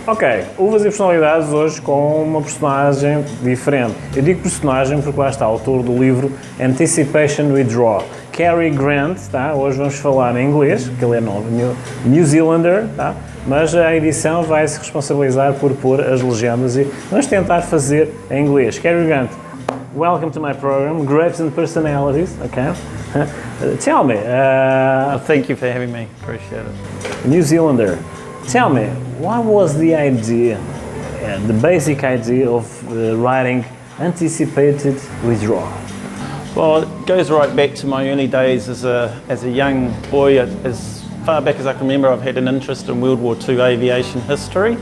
Ok, Uvas e Personalidades hoje com uma personagem diferente. Eu digo personagem porque lá está o autor do livro Anticipation Withdraw. Kerry Grant, tá? Hoje vamos falar em inglês, porque ele é novo, New Zealander, tá? Mas a edição vai se responsabilizar por pôr as legendas e vamos tentar fazer em inglês. Kerry Grant, welcome to my program, Grapes and Personalities, okay? Tell me, thank you for having me, appreciate it. New Zealander, tell me, what was the idea, the basic idea of writing Anticipated Withdrawal? Well, it goes right back to my early days as a young boy. As far back as I can remember, I've had an interest in World War II aviation history.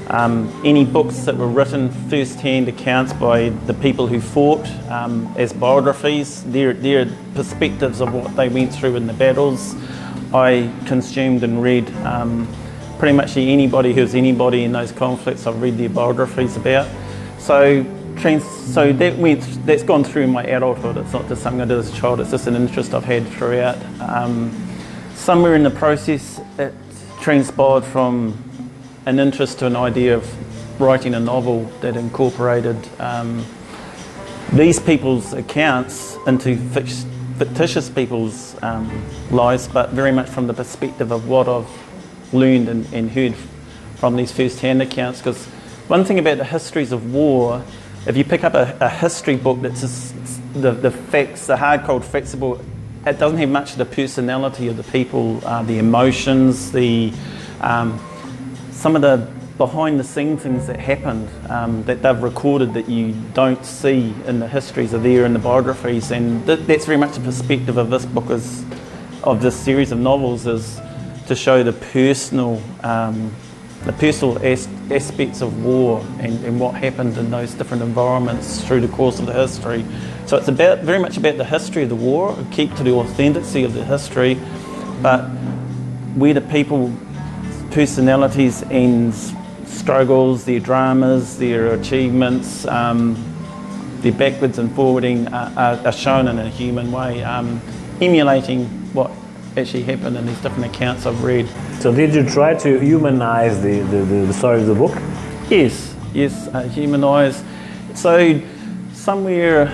Any books that were written, first-hand accounts by the people who fought as biographies, their perspectives of what they went through in the battles, I consumed and read. Pretty much anybody who's anybody in those conflicts, I've read their biographies about. So that's gone through my adulthood. It's not just something I did as a child, it's just an interest I've had throughout. Somewhere in the process, it transpired from an interest to an idea of writing a novel that incorporated these people's accounts into fictitious people's lives, but very much from the perspective of what I've learned and heard from these first-hand accounts. Because one thing about the histories of war, if you pick up a history book that's just the facts, the hard cold facts about it, doesn't have much of the personality of the people, the emotions, some of the behind the scene things that happened that they've recorded that you don't see in the histories are there in the biographies, and that's very much the perspective of this book, of this series of novels, is to show the personal aspects of war and what happened in those different environments through the course of the history. So it's very much about the history of the war, keep to the authenticity of the history, but where the people, personalities and struggles, their dramas, their achievements, their backwards and forwarding are shown in a human way, emulating what actually happened in these different accounts I've read. So did you try to humanize the story of the book? Yes, humanise. So somewhere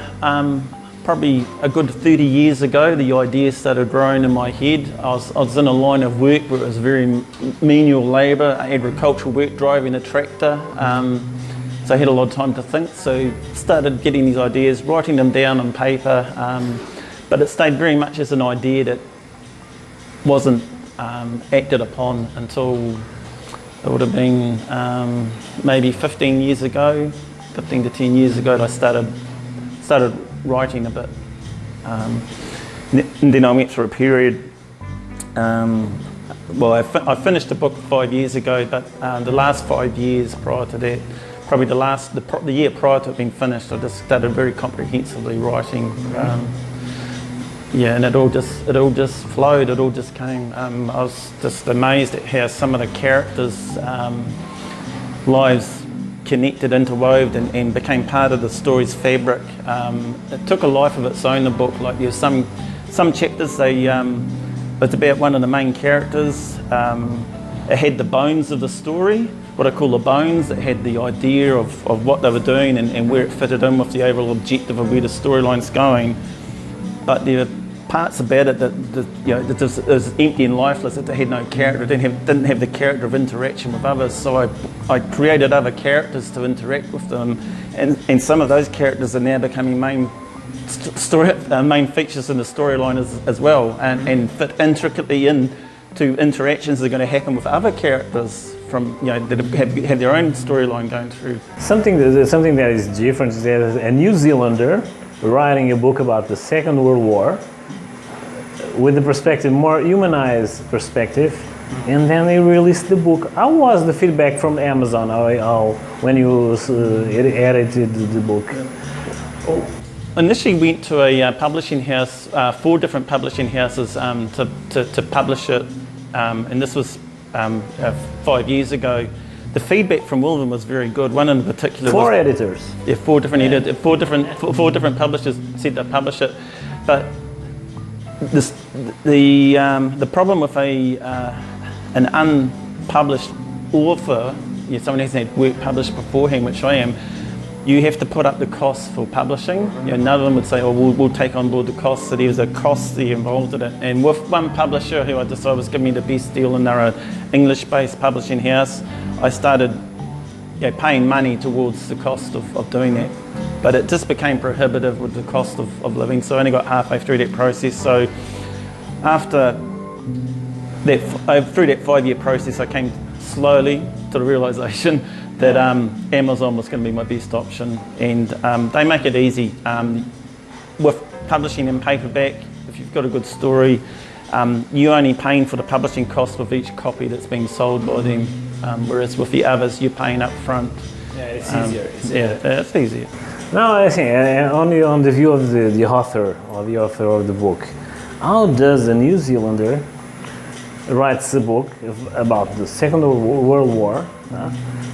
probably a good 30 years ago, the idea started growing in my head. I was in a line of work where it was very menial labour, agricultural work, driving a tractor. So I had a lot of time to think, so started getting these ideas, writing them down on paper, but it stayed very much as an idea that wasn't acted upon until it would have been maybe 15 years ago, 15 to 10 years ago, that I started writing a bit. And then I went through a period, well, I finished the book 5 years ago, but the last 5 years prior to that, probably the year prior to it being finished, I just started very comprehensively writing. And it all just flowed, it all just came. I was just amazed at how some of the characters' lives connected, interwove and became part of the story's fabric. It took a life of its own, the book. Like there's some chapters, it's about one of the main characters. It had the bones of the story, what I call the bones. It had the idea of what they were doing and where it fitted in with the overall objective of where the storyline's going. But there are parts about it that it was empty and lifeless. It had no character. It didn't have the character of interaction with others. So I created other characters to interact with them, and some of those characters are now becoming main features in the storyline as well, and fit intricately into interactions that are going to happen with other characters from that have their own storyline going through. Something that is different is that a New Zealander writing a book about the Second World War with the perspective, more humanized perspective, and then they released the book. How was the feedback from Amazon when you edited the book? Initially went to a publishing house, 4 different publishing houses to publish it, and this was 5 years ago. The feedback from all of them was very good. One in particular 4 editors. Yeah, 4 different editors, 4 different publishers said to publish it, but the problem with an unpublished author someone who's had work published beforehand, which I am, you have to put up the costs for publishing. None of them would say, oh, we'll take on board the costs. So there's a cost there involved in it. And with one publisher who I decided was giving me the best deal, and they're an English-based publishing house, I started paying money towards the cost of doing that. But it just became prohibitive with the cost of living. So I only got halfway through that process. So after through that 5-year process, I came slowly to the realisation that Amazon was going to be my best option, and they make it easy. With publishing in paperback, if you've got a good story, you're only paying for the publishing cost of each copy that's being sold by them, whereas with the others, you're paying up front. Yeah, it's easier. It's easier. No, I think only on the view of the author or the author of the book. How does a New Zealander writes a book about the Second World War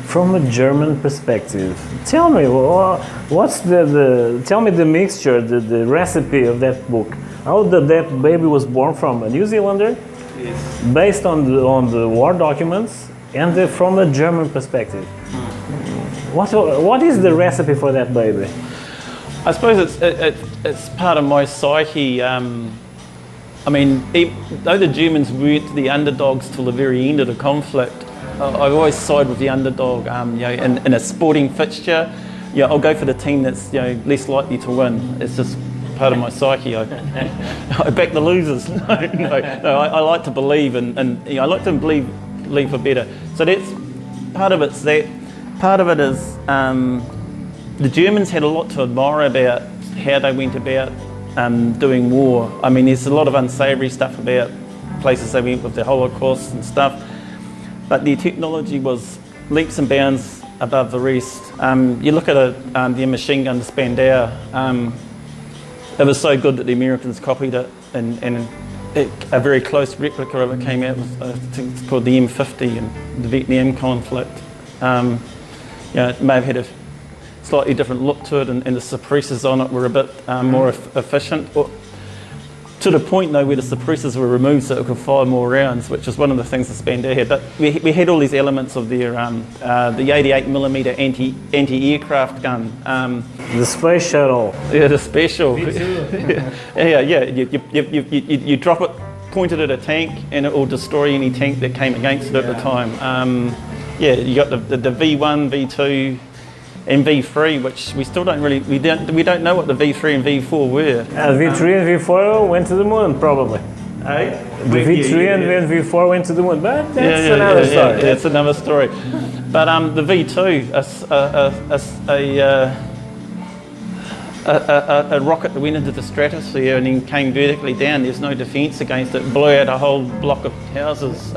from a German perspective? Tell me, what's tell me the mixture, the recipe of that book. How that baby was born from a New Zealander, yes, based on the war documents, and from a German perspective. What is the recipe for that baby? I suppose it's part of my psyche. I mean, though the Germans weren't the underdogs till the very end of the conflict, I've always sided with the underdog. In a sporting fixture, I'll go for the team that's less likely to win. It's just part of my psyche. I back the losers. No, I like to believe, and I like to believe for better. So that's part of it's that. Part of it is the Germans had a lot to admire about how they went about doing war. I mean, there's a lot of unsavoury stuff about places they went with the Holocaust and stuff, but their technology was leaps and bounds above the rest. You look at their machine gun Spandau, it was so good that the Americans copied it, and a very close replica of it came out with, I think it's called the M50 in the Vietnam conflict. It may have had a slightly different look to it, and the suppressors on it were a bit more efficient, to the point though where the suppressors were removed so it could fire more rounds, which is one of the things that Spandau had. But we had all these elements of their the 88mm anti-aircraft gun. The space shuttle. Yeah, the special. You drop it pointed at a tank, and it will destroy any tank that came against it at the time. You got the V1, V2, and V3, which we still don't really, we don't know what the V3 and V4 were. V3 and V4 went to the moon, probably. The V3 and V4 went to the moon, but that's another story. That's another story. But the V2, a rocket that went into the stratosphere and then came vertically down. There's no defence against it. Blew out a whole block of houses.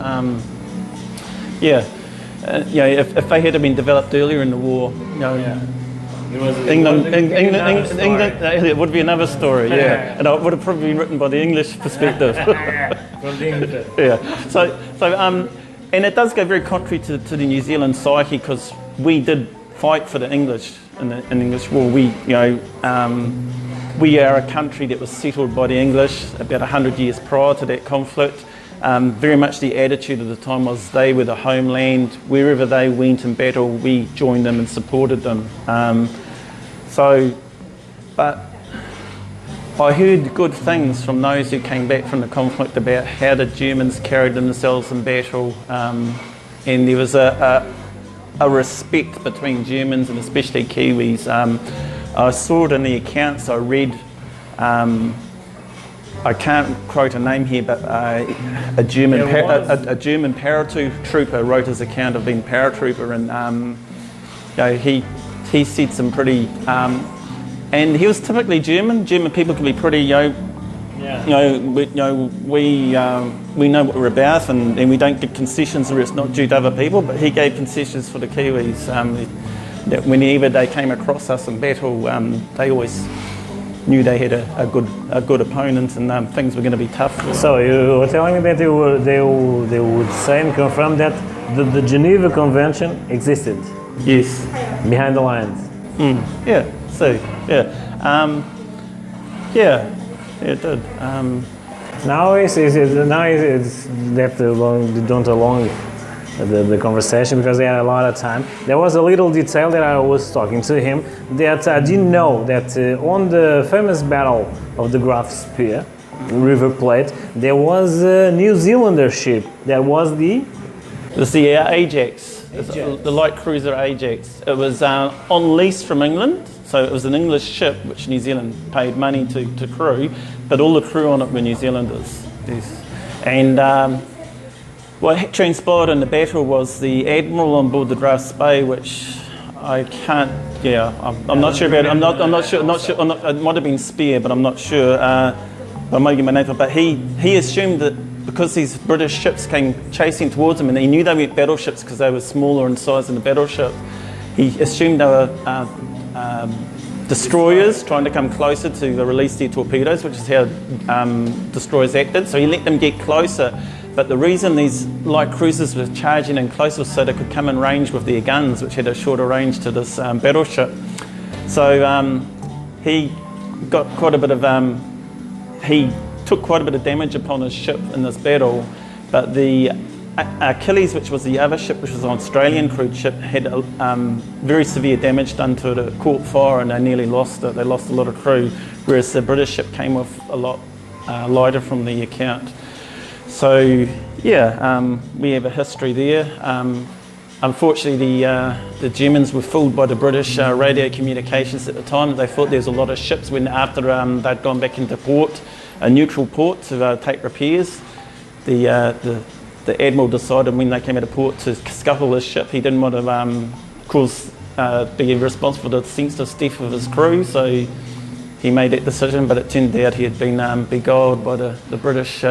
If they had been developed earlier in the war, England, it would be another story, and it would have probably been written by the English perspective. And it does go very contrary to the New Zealand psyche, because we did fight for the English in the English war. We are a country that was settled by the English about 100 years prior to that conflict. Very much the attitude of the time was they were the homeland. Wherever they went in battle, we joined them and supported them. But I heard good things from those who came back from the conflict about how the Germans carried themselves in battle, and there was a respect between Germans and especially Kiwis. I saw it in the accounts I read. I can't quote a name here, but a German paratrooper wrote his account of being paratrooper, and he said some pretty, and he was typically German. German people can be pretty, we know what we're about, and we don't give concessions where it's not due to other people. But he gave concessions for the Kiwis. That whenever they came across us in battle, they always knew they had a good opponent, and things were going to be tough. So you were telling me that they would say and confirm that the Geneva Convention existed. Yes. Behind the lines. It did. Now it's that they don't the conversation because they had a lot of time. There was a little detail that I was talking to him that I didn't know that on the famous battle of the Graf Spear, River Plate, there was a New Zealander ship that was the... It was the Ajax, the light cruiser Ajax. It was on lease from England, so it was an English ship which New Zealand paid money to crew, but all the crew on it were New Zealanders. Yes. And what transpired in the battle was the admiral on board the Graf Spey, which I can't. Yeah, I'm not sure about it. I'm not sure. It might have been Spear, but I'm not sure. I might get my name. But he assumed that because these British ships came chasing towards him, and he knew they weren't battleships because they were smaller in size than a battleship, he assumed they were destroyers trying to come closer to release their torpedoes, which is how destroyers acted. So he let them get closer. But the reason these light cruisers were charging in close was so they could come in range with their guns, which had a shorter range to this battleship. So he got quite a bit of he took quite a bit of damage upon his ship in this battle, but the Achilles, which was the other ship, which was an Australian crewed ship, had very severe damage done to it. It caught fire and they nearly lost it. They lost a lot of crew, whereas the British ship came off a lot lighter from the account. So yeah, we have a history there. Unfortunately, the Germans were fooled by the British radio communications at the time. They thought there was a lot of ships when after they'd gone back into port, a neutral port, to take repairs. The admiral decided when they came out of port to scuttle his ship. He didn't want to be responsible for the senseless death of his crew, so he made that decision. But it turned out he had been beguiled by the British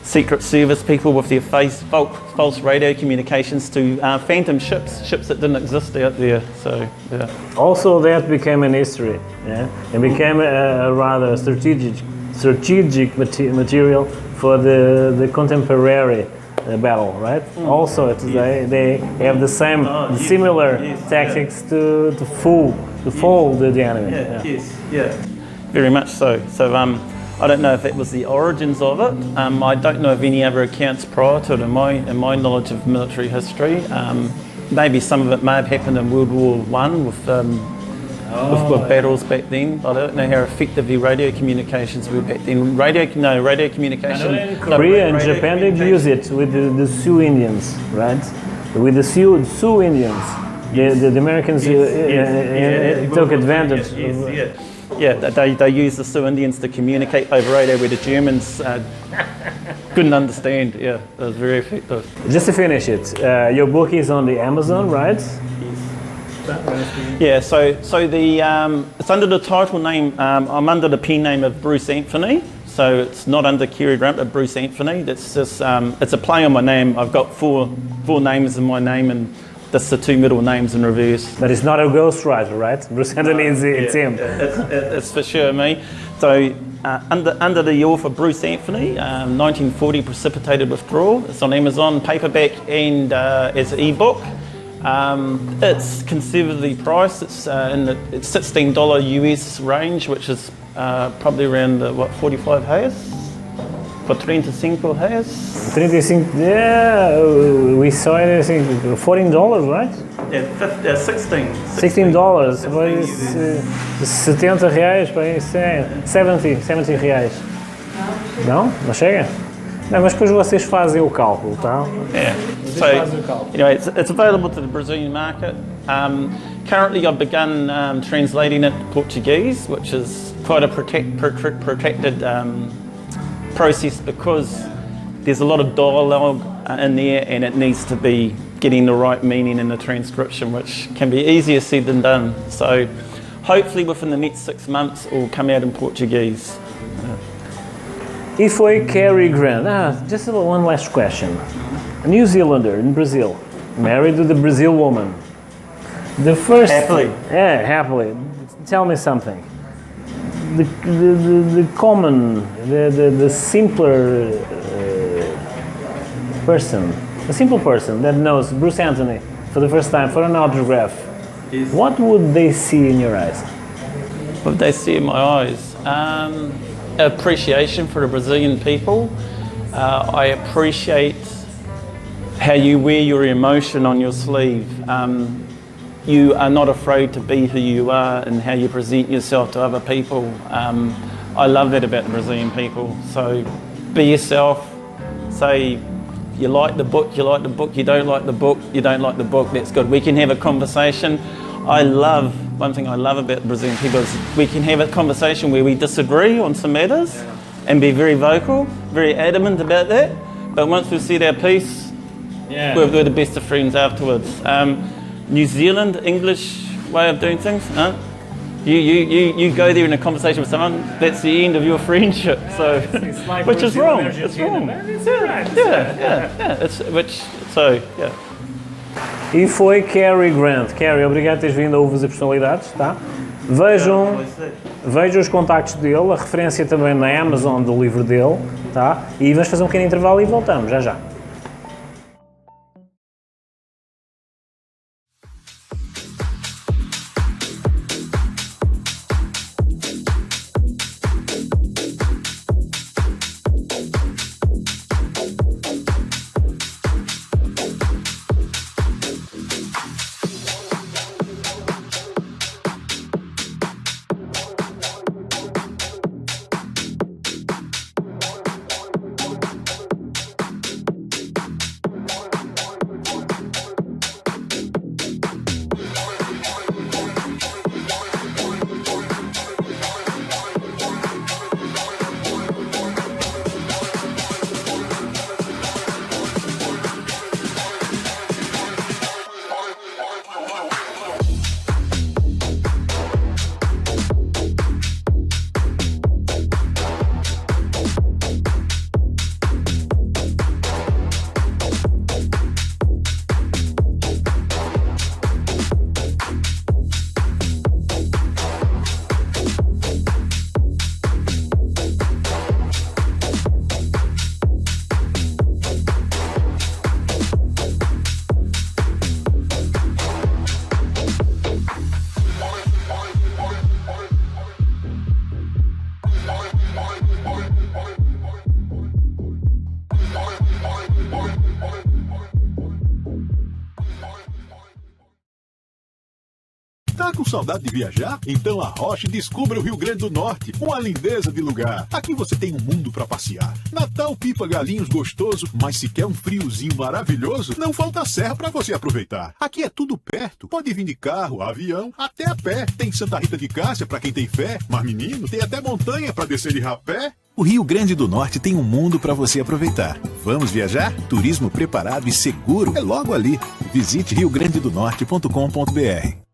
Secret Service people with their false radio communications to phantom ships that didn't exist out there. So yeah. Also, that became an history. Yeah, it became a rather strategic material for the contemporary battle, right? Also, they have the same similar tactics to fool the enemy. Yeah, very much so. So I don't know if it was the origins of it. I don't know of any other accounts prior to it in my knowledge of military history. Maybe some of it may have happened in World War I with battles back then. I don't know how effective the radio communications were back then. Radio communication. Korea and Japan did use it with the Sioux Indians, right? With the Sioux Indians, the Americans took advantage. Yeah, they used the Sioux Indians to communicate over radio where the Germans couldn't understand. Yeah, it was very effective. Just to finish it, your book is on the Amazon, right? Yeah, so it's under the title name. I'm under the pen name of Bruce Anthony, so it's not under Kerry Grant, but Bruce Anthony. That's just it's a play on my name. I've got four names in my name, and that's the two middle names in reverse. But it's not a ghostwriter, right? Bruce Anthony it's him. It's for sure me. So under the author Bruce Anthony, 1940 Precipitated Withdrawal. It's on Amazon, paperback and as an ebook. It's conservatively priced. It's in the $16 US range, which is probably around the 45 reais. For 35 reais. 35, yeah, we saw it, I think, $14, right? Yeah, 16. $16. Pois, 70 reais, pois, 70 reais. Não? Não chega? Não, mas depois vocês fazem o cálculo, tá? Yeah. So, anyway, it's available to the Brazilian market. Currently, I've begun translating it to Portuguese, which is quite a protracted process because there's a lot of dialogue in there, and it needs to be getting the right meaning in the transcription, which can be easier said than done. So, hopefully, within the next 6 months, it will come out in Portuguese. E foi Kerry Grant. Just one last question. A New Zealander in Brazil, married to the Brazil woman. The first happily. Yeah, happily. Tell me something. The common, the simpler person, a simple person that knows Bruce Anthony for the first time for an autograph. Yes. What would they see in your eyes? What would they see in my eyes? Appreciation for the Brazilian people. I appreciate how you wear your emotion on your sleeve. You are not afraid to be who you are and how you present yourself to other people. I love that about the Brazilian people. So be yourself, say you like the book, you like the book, you don't like the book, you don't like the book, that's good. We can have a conversation. One thing I love about the Brazilian people is we can have a conversation where we disagree on some matters and be very vocal, very adamant about that. But once we've said our piece, we're the best of friends afterwards. New Zealand, English way of doing things, huh? You go there in a conversation with someone, that's the end of your friendship. So, like which is wrong. It's wrong. E foi Kerry Grant. Kerry, obrigado por teres vindo a Uvas e Personalidades, tá? Vejam os contactos dele, a referência também na Amazon do livro dele, tá? E vamos fazer um pequeno intervalo e voltamos, já já. Tá com saudade de viajar? Então arroche e descubra o Rio Grande do Norte, uma lindeza de lugar. Aqui você tem um mundo pra passear. Natal, pipa, galinhos gostoso, mas se quer um friozinho maravilhoso, não falta serra pra você aproveitar. Aqui é tudo perto, pode vir de carro, avião, até a pé. Tem Santa Rita de Cássia pra quem tem fé, mas menino, tem até montanha pra descer de rapé. O Rio Grande do Norte tem um mundo para você aproveitar. Vamos viajar? Turismo preparado e seguro é logo ali. Visite riograndedonorte.com.br.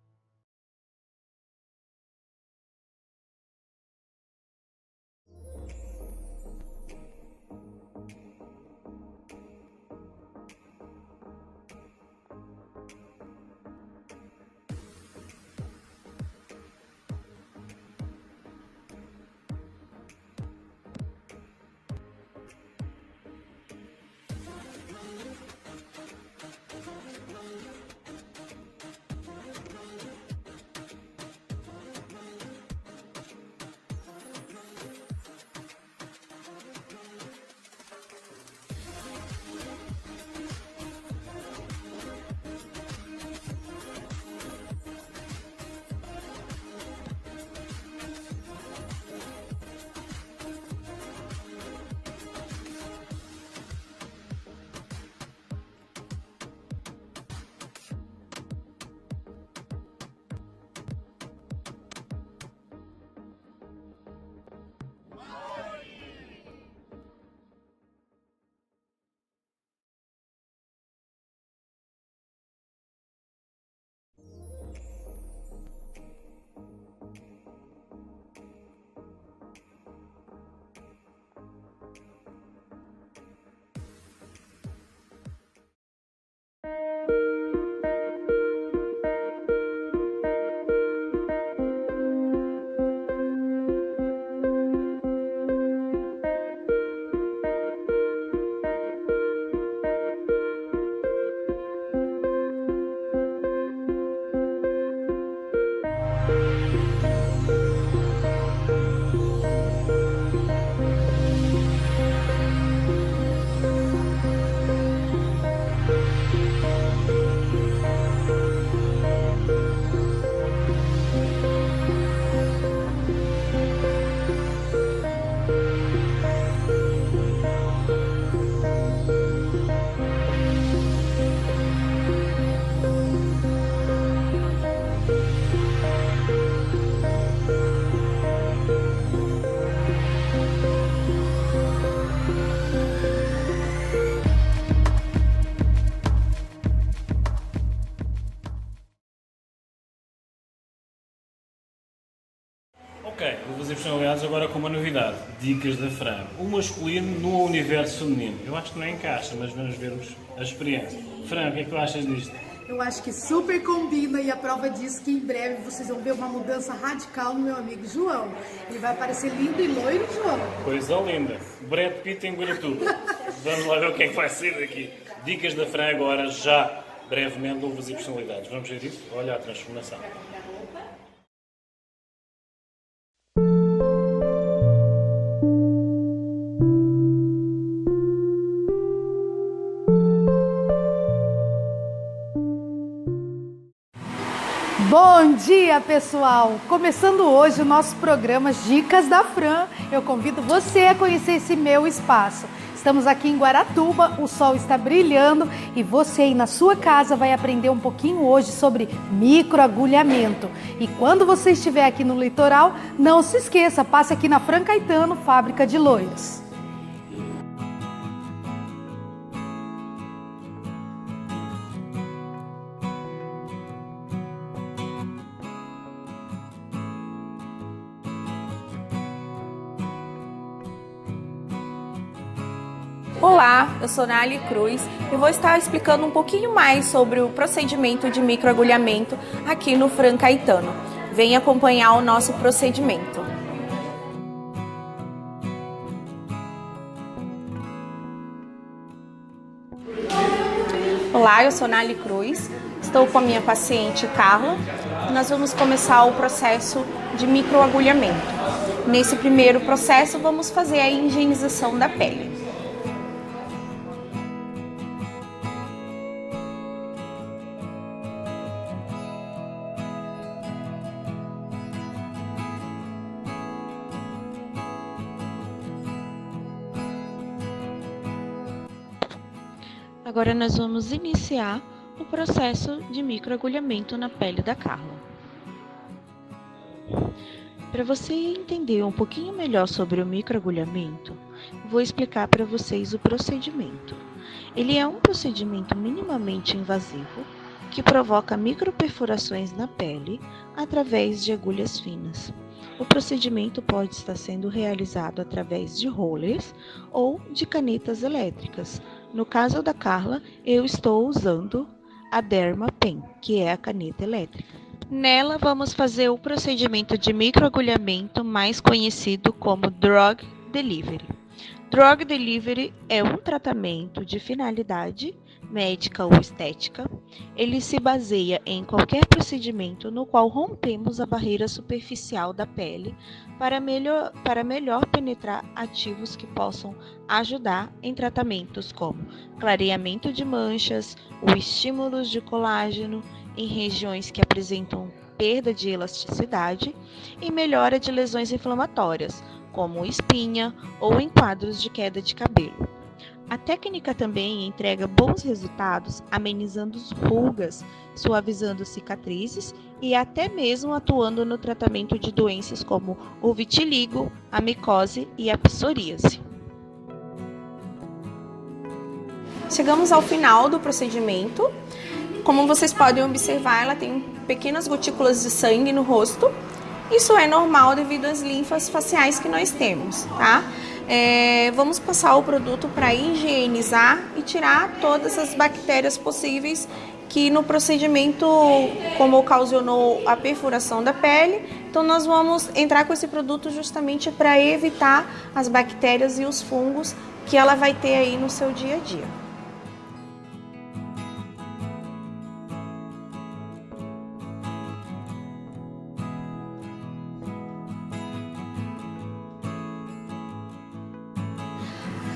Ok, vou fazer personalidades agora com uma novidade. Dicas da Fran. O masculino no universo feminino. Eu acho que não encaixa, mas vamos ver a experiência. Fran, o que é que tu achas disto? Eu acho que super combina e a prova diz que em breve vocês vão ver uma mudança radical no meu amigo João. Ele vai aparecer lindo e loiro, João. Coisa linda. Brad Pitt em Guaratuba. Vamos lá ver o que é que vai sair daqui. Dicas da Fran agora, já brevemente, no Uvas e Personalidades. Vamos ver isso? Olha a transformação. Bom dia, pessoal! Começando hoje o nosso programa Dicas da Fran, eu convido você a conhecer esse meu espaço. Estamos aqui em Guaratuba, o sol está brilhando e você aí na sua casa vai aprender um pouquinho hoje sobre microagulhamento. E quando você estiver aqui no litoral, não se esqueça, passe aqui na Fran Caetano, fábrica de loiros. Olá, eu sou Nália Cruz e vou estar explicando um pouquinho mais sobre o procedimento de microagulhamento aqui no Fran Caetano. Venha acompanhar o nosso procedimento. Olá, eu sou Nália Cruz, estou com a minha paciente Carla e nós vamos começar o processo de microagulhamento. Nesse primeiro processo, vamos fazer a higienização da pele. Agora nós vamos iniciar o processo de microagulhamento na pele da Carla. Para você entender um pouquinho melhor sobre o microagulhamento, vou explicar para vocês o procedimento. Ele é um procedimento minimamente invasivo que provoca microperfurações na pele através de agulhas finas. O procedimento pode estar sendo realizado através de rollers ou de canetas elétricas. No caso da Carla, eu estou usando a Derma Pen, que é a caneta elétrica. Nela, vamos fazer o procedimento de microagulhamento mais conhecido como Drug Delivery. Drug Delivery é um tratamento de finalidade médica ou estética. Ele se baseia em qualquer procedimento no qual rompemos a barreira superficial da pele para melhor penetrar ativos que possam ajudar em tratamentos como clareamento de manchas, ou estímulos de colágeno em regiões que apresentam perda de elasticidade e melhora de lesões inflamatórias, como espinha ou em quadros de queda de cabelo. A técnica também entrega bons resultados, amenizando rugas, suavizando cicatrizes e até mesmo atuando no tratamento de doenças como o vitiligo, a micose e a psoríase. Chegamos ao final do procedimento. Como vocês podem observar, ela tem pequenas gotículas de sangue no rosto. Isso é normal devido às linfas faciais que nós temos, tá? Vamos passar o produto para higienizar e tirar todas as bactérias possíveis que no procedimento, como ocasionou a perfuração da pele, então nós vamos entrar com esse produto justamente para evitar as bactérias e os fungos que ela vai ter aí no seu dia a dia.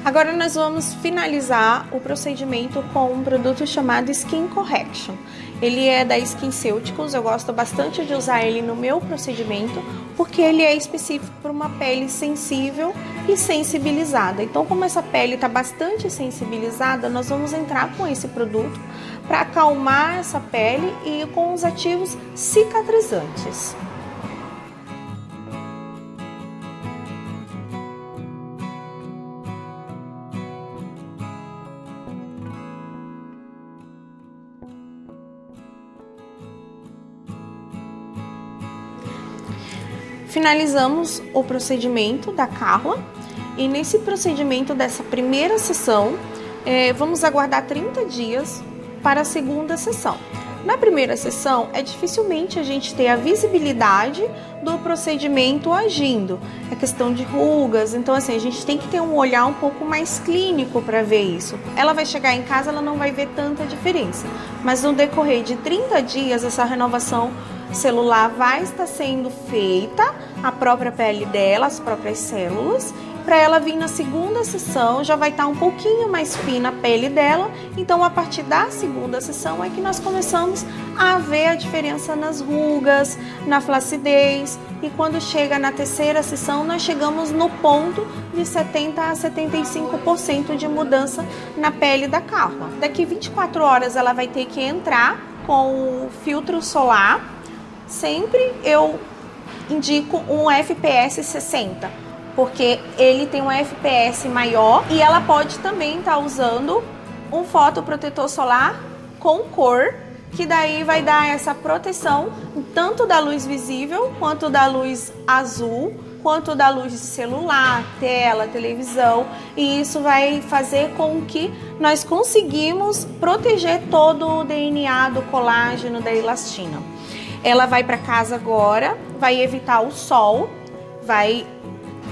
Agora nós vamos finalizar o procedimento com um produto chamado Skin Correction. Ele é da SkinCeuticals, eu gosto bastante de usar ele no meu procedimento, porque ele é específico para uma pele sensível e sensibilizada. Então, como essa pele está bastante sensibilizada, nós vamos entrar com esse produto para acalmar essa pele e com os ativos cicatrizantes. Finalizamos o procedimento da Carla e nesse procedimento dessa primeira sessão, vamos aguardar 30 dias para a segunda sessão. Na primeira sessão, dificilmente a gente ter a visibilidade do procedimento agindo. É questão de rugas, então assim, a gente tem que ter um olhar um pouco mais clínico para ver isso. Ela vai chegar em casa, ela não vai ver tanta diferença, mas no decorrer de 30 dias, essa renovação celular vai estar sendo feita, a própria pele dela, as próprias células. Para ela vir na segunda sessão, já vai estar um pouquinho mais fina a pele dela. Então, a partir da segunda sessão é que nós começamos a ver a diferença nas rugas, na flacidez. E quando chega na terceira sessão, nós chegamos no ponto de 70% a 75% de mudança na pele da Carla. Daqui 24 horas ela vai ter que entrar com o filtro solar. Sempre eu indico um FPS 60. Porque ele tem um FPS maior e ela pode também estar usando um fotoprotetor solar com cor, que daí vai dar essa proteção tanto da luz visível, quanto da luz azul, quanto da luz de celular, tela, televisão, e isso vai fazer com que nós conseguimos proteger todo o DNA do colágeno, da elastina. Ela vai para casa agora, vai evitar o sol, vai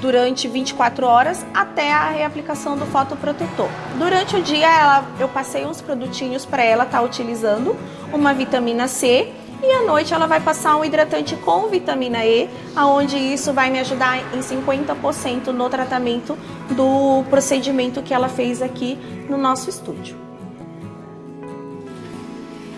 durante 24 horas até a reaplicação do fotoprotetor. Durante o dia eu passei uns produtinhos para ela estar utilizando, uma vitamina C, e à noite ela vai passar um hidratante com vitamina E, aonde isso vai me ajudar em 50% no tratamento do procedimento que ela fez aqui no nosso estúdio.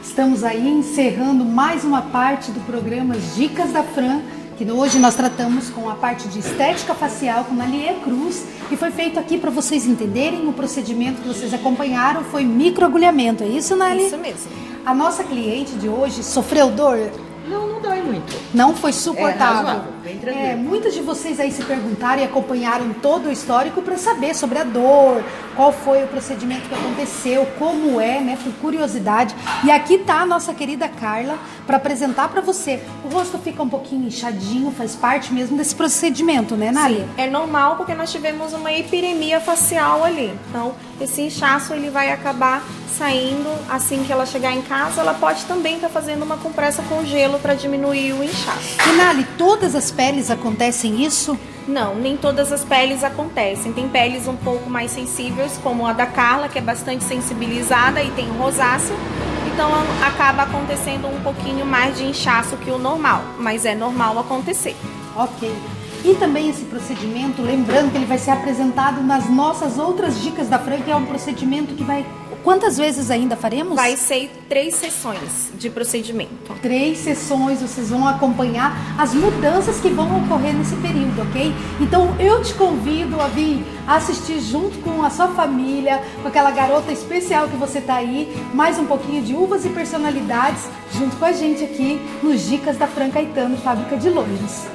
Estamos aí encerrando mais uma parte do programa Dicas da Fran, que hoje nós tratamos com a parte de estética facial com a Liê Cruz, e foi feito aqui para vocês entenderem. O procedimento que vocês acompanharam foi microagulhamento, é isso, Nali? Isso mesmo. A nossa cliente de hoje sofreu dor? Não dói muito. Não foi suportável? Razoável, bem tranquilo. Muitas de vocês aí se perguntaram e acompanharam todo o histórico para saber sobre a dor, qual foi o procedimento que aconteceu, como é, né, por curiosidade. E aqui tá a nossa querida Carla para apresentar para você. O rosto fica um pouquinho inchadinho, faz parte mesmo desse procedimento, né, Nali? Sim, é normal porque nós tivemos uma hiperemia facial ali. Então, esse inchaço ele vai acabar saindo assim que ela chegar em casa. Ela pode também estar fazendo uma compressa com gelo para diminuir o inchaço. E Nali, todas as peles acontecem isso? Não, nem todas as peles acontecem. Tem peles um pouco mais sensíveis, como a da Carla, que é bastante sensibilizada e tem rosácea. Então acaba acontecendo um pouquinho mais de inchaço que o normal, mas é normal acontecer. Ok. E também esse procedimento, lembrando que ele vai ser apresentado nas nossas outras dicas da Fran, que é um procedimento que vai... Quantas vezes ainda faremos? Vai ser 3 sessões de procedimento. 3 sessões, vocês vão acompanhar as mudanças que vão ocorrer nesse período, ok? Então eu te convido a vir assistir junto com a sua família, com aquela garota especial que você tá aí, mais um pouquinho de Uvas e Personalidades, junto com a gente aqui nos Dicas da Fran Caetano, Fábrica de Longes.